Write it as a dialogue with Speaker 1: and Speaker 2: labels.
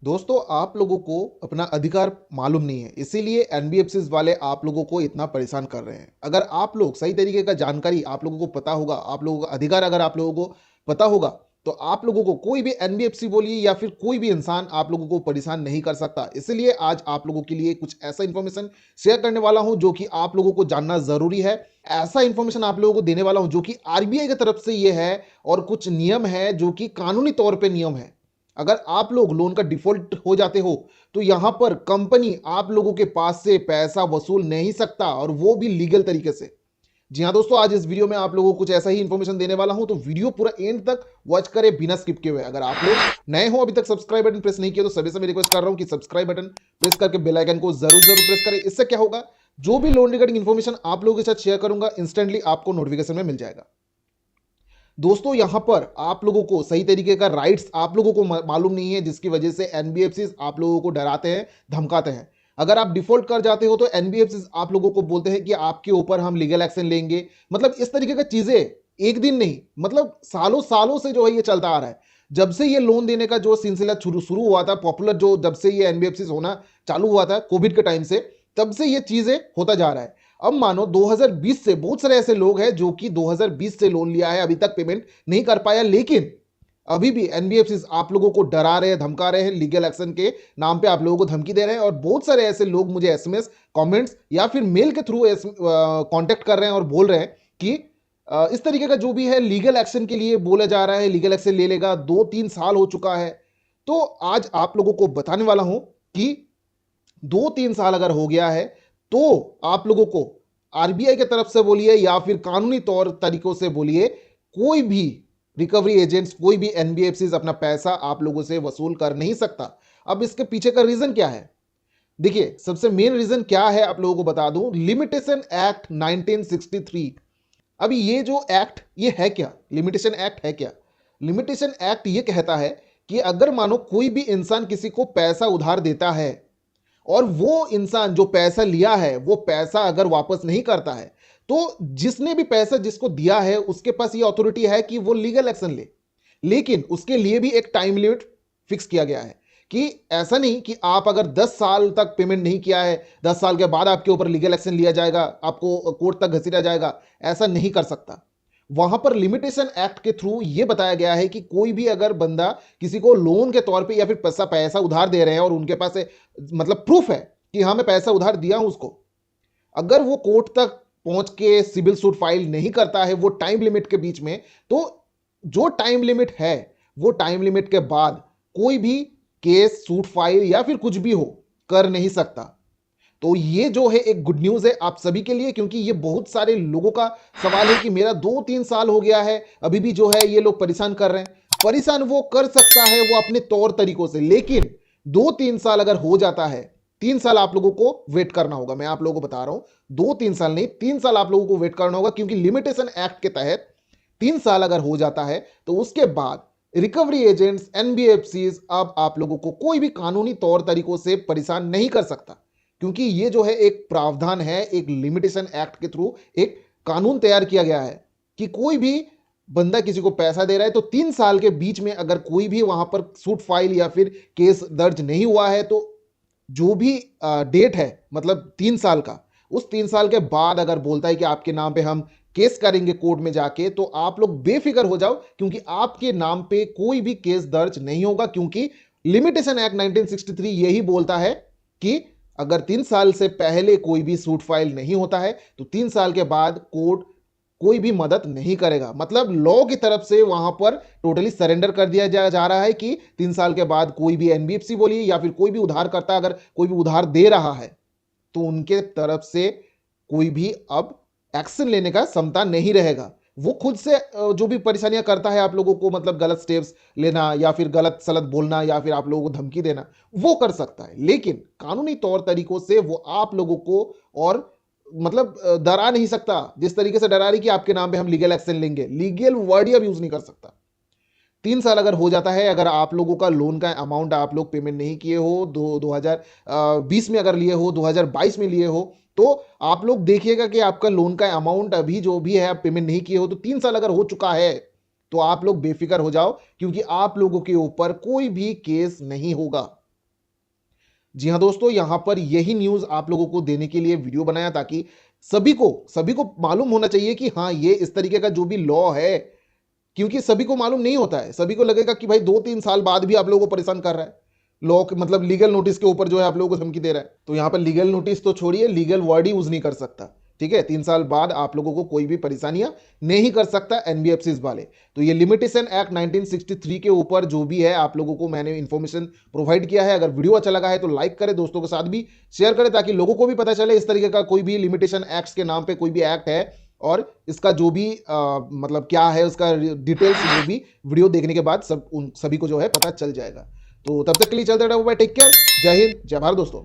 Speaker 1: दोस्तों, आप लोगों को अपना अधिकार मालूम नहीं है, इसीलिए एनबीएफसीज वाले आप लोगों को इतना परेशान कर रहे हैं। अगर आप लोग सही तरीके का जानकारी आप लोगों को पता होगा, आप लोगों का अधिकार अगर आप लोगों को पता होगा, तो आप लोगों को कोई भी एनबीएफसी बोलिए या फिर कोई भी इंसान आप लोगों को परेशान नहीं कर सकता। इसलिए आज आप लोगों के लिए कुछ ऐसा इन्फॉर्मेशन शेयर करने वाला हूं जो कि आप लोगों को जानना जरूरी है। ऐसा इन्फॉर्मेशन आप लोगों को देने वाला हूं जो कि आरबीआई की तरफ से ये है और कुछ नियम है जो कि कानूनी तौर पे नियम है। अगर आप लोग लोन का डिफॉल्ट हो जाते हो तो यहां पर कंपनी आप लोगों के पास से पैसा वसूल नहीं सकता, और वो भी लीगल तरीके से। जी हाँ दोस्तों, आज इस वीडियो में आप लोगों को कुछ ऐसा ही इंफॉर्मेशन देने वाला हूं, तो वीडियो पूरा एंड तक वॉच करें बिना स्किप किए हुए। अगर आप लोग नए हो, अभी तक सब्सक्राइब बटन प्रेस नहीं किया, तो सभी से मैं रिक्वेस्ट कर रहा हूं कि सब्सक्राइब बटन प्रेस करके बेल आइकन को जरूर जरूर प्रेस करें। इससे क्या होगा, जो भी लोन रिगार्डिंग इंफॉर्मेशन आप लोगों के साथ शेयर करूंगा इंस्टेंटली आपको नोटिफिकेशन में मिल जाएगा। दोस्तों, यहां पर आप लोगों को सही तरीके का राइट्स आप लोगों को मालूम नहीं है, जिसकी वजह से एनबीएफसी आप लोगों को डराते हैं, धमकाते हैं। अगर आप डिफॉल्ट कर जाते हो तो एनबीएफसी आप लोगों को बोलते हैं कि आपके ऊपर हम लीगल एक्शन लेंगे। मतलब इस तरीके का चीजें एक दिन नहीं, मतलब सालों सालों से जो है ये चलता आ रहा है। जब से ये लोन देने का जो सिलसिला शुरू शुरू हुआ था, पॉपुलर जो जब से ये एनबीएफसी होना चालू हुआ था कोविड के टाइम से, तब से ये चीजें होता जा रहा है। अब मानो 2020 से बहुत सारे ऐसे लोग हैं जो कि 2020 से लोन लिया है, अभी तक पेमेंट नहीं कर पाया, लेकिन अभी भी एनबीएफसी आप लोगों को डरा रहे हैं, धमका रहे हैं, लीगल एक्शन के नाम पे आप लोगों को धमकी दे रहे हैं। और बहुत सारे ऐसे लोग मुझे एसएमएस, कमेंट्स या फिर मेल के थ्रू कांटेक्ट कर रहे हैं और बोल रहे हैं कि इस तरीके का जो भी है लीगल एक्शन के लिए बोला जा रहा है, लीगल एक्शन ले लेगा, 2-3 साल हो चुका है। तो आज आप लोगों को बताने वाला हूं कि 2-3 साल अगर हो गया है तो आप लोगों को आरबीआई की तरफ से बोलिए या फिर कानूनी तौर तरीकों से बोलिए, कोई भी रिकवरी एजेंट्स, कोई भी एनबीएफसी अपना पैसा आप लोगों से वसूल कर नहीं सकता। अब इसके पीछे का रीजन क्या है? देखिए, सबसे मेन रीजन क्या है आप लोगों को बता दूं, लिमिटेशन एक्ट 1963। अभी ये जो एक्ट ये है क्या, लिमिटेशन एक्ट है क्या? लिमिटेशन एक्ट ये कहता है कि अगर मानो कोई भी इंसान किसी को पैसा उधार देता है और वो इंसान जो पैसा लिया है वो पैसा अगर वापस नहीं करता है, तो जिसने भी पैसा जिसको दिया है उसके पास ये अथॉरिटी है कि वो लीगल एक्शन ले। लेकिन उसके लिए भी एक टाइम लिमिट फिक्स किया गया है कि ऐसा नहीं कि आप अगर 10 साल तक पेमेंट नहीं किया है, 10 साल के बाद आपके ऊपर लीगल एक्शन लिया जाएगा, आपको कोर्ट तक घसीटा जाएगा, ऐसा नहीं कर सकता। वहां पर लिमिटेशन एक्ट के थ्रू यह बताया गया है कि कोई भी अगर बंदा किसी को लोन के तौर पे या फिर पैसा पैसा उधार दे रहे हैं और उनके पास मतलब प्रूफ है कि हाँ मैं पैसा उधार दिया हूं उसको, अगर वो कोर्ट तक पहुंच के सिविल सूट फाइल नहीं करता है वो टाइम लिमिट के बीच में, तो जो टाइम लिमिट है वो टाइम लिमिट के बाद कोई भी केस, सूट फाइल या फिर कुछ भी हो कर नहीं सकता। तो ये जो है एक गुड न्यूज है आप सभी के लिए, क्योंकि ये बहुत सारे लोगों का सवाल है कि मेरा 2-3 साल हो गया है, अभी भी जो है ये लोग परेशान कर रहे हैं। परेशान वो कर सकता है वो अपने तौर तरीकों से, लेकिन 2-3 साल अगर हो जाता है, 3 साल आप लोगों को वेट करना होगा। मैं आप लोगों को बता रहा हूं, 2-3 साल नहीं, 3 साल आप लोगों को वेट करना होगा, क्योंकि लिमिटेशन एक्ट के तहत 3 साल अगर हो जाता है तो उसके बाद रिकवरी एजेंट्स, एनबीएफसीज अब आप लोगों को कोई भी कानूनी तौर तरीकों से परेशान नहीं कर सकता। क्योंकि ये जो है एक प्रावधान है, एक लिमिटेशन एक्ट के थ्रू एक कानून तैयार किया गया है कि कोई भी बंदा किसी को पैसा दे रहा है तो 3 साल के बीच में अगर कोई भी वहां पर सूट फाइल या फिर केस दर्ज नहीं हुआ है, तो जो भी डेट है मतलब 3 साल का, उस 3 साल के बाद अगर बोलता है कि आपके नाम पे हम केस करेंगे कोर्ट में जाके, तो आप लोग बेफिक्र हो जाओ, क्योंकि आपके नाम पे कोई भी केस दर्ज नहीं होगा। क्योंकि लिमिटेशन एक्ट 1963 यही बोलता है कि अगर 3 साल से पहले कोई भी सूट फाइल नहीं होता है तो 3 साल के बाद कोर्ट कोई भी मदद नहीं करेगा। मतलब लॉ की तरफ से वहां पर टोटली सरेंडर कर दिया जा रहा है कि 3 साल के बाद कोई भी एनबीएफसी बोलिए या फिर कोई भी उधार करता, अगर कोई भी उधार दे रहा है तो उनके तरफ से कोई भी अब एक्शन लेने का क्षमता नहीं रहेगा। वो खुद से जो भी परेशानियां करता है आप लोगों को, मतलब गलत स्टेप्स लेना या फिर गलत सलत बोलना या फिर आप लोगों को धमकी देना, वो कर सकता है, लेकिन कानूनी तौर तरीकों से वो आप लोगों को और मतलब डरा नहीं सकता। जिस तरीके से डरा रही कि आपके नाम पे हम लीगल एक्शन लेंगे, लीगल वर्ड ही अब यूज नहीं कर सकता। 3 साल अगर हो जाता है, अगर आप लोगों का लोन का अमाउंट आप लोग पेमेंट नहीं किए हो, 2020 में अगर लिए हो, 2022 में लिए हो, तो आप लोग देखिएगा कि आपका लोन का अमाउंट अभी जो भी है आप पेमेंट नहीं किए हो, तो 3 साल अगर हो चुका है तो आप लोग बेफिक्र हो जाओ, क्योंकि आप लोगों के ऊपर कोई भी केस नहीं होगा। जी हाँ दोस्तों, यहाँ पर यही न्यूज़ आप लोगों को देने के लिए वीडियो बनाया, ताकि सभी को मालूम होना चाहिए कि हाँ, ये इस तरीके का जो भी लॉ है, क्योंकि सभी को मालूम नहीं होता है। सभी को लगेगा कि भाई 2-3 साल बाद भी आप लोगों को परेशान कर रहा है। लॉ के मतलब लीगल नोटिस के ऊपर जो है आप लोगों को धमकी दे रहा है। तो यहाँ पर लीगल नोटिस तो छोड़िए, लीगल वर्ड ही यूज़ नहीं कर सकता। ठीक है? 3 साल बाद आप लोगों को कोई भी परेशानियाँ नहीं कर सकता एनबीएफसीज़ वाले। तो ये लिमिटेशन एक्ट 1963 के ऊपर जो भी है आप लोगों को मैंने इन्फॉर्मेशन प्रोवाइड किया है। अगर वीडियो अच्छा लगा है तो लाइक करें, दोस्तों के साथ भी शेयर करें, ताकि लोगों को भी पता चले इस तरीके का कोई भी लिमिटेशन एक्ट्स के नाम पे कोई भी एक्ट है, और इसका जो भी मतलब क्या है उसका डिटेल्स, वो भी वीडियो देखने के बाद सब उन सभी को जो है पता चल जाएगा। तो तब तक के लिए चलते रहो भाई, टेक केयर, जय हिंद, जय भारत दोस्तों।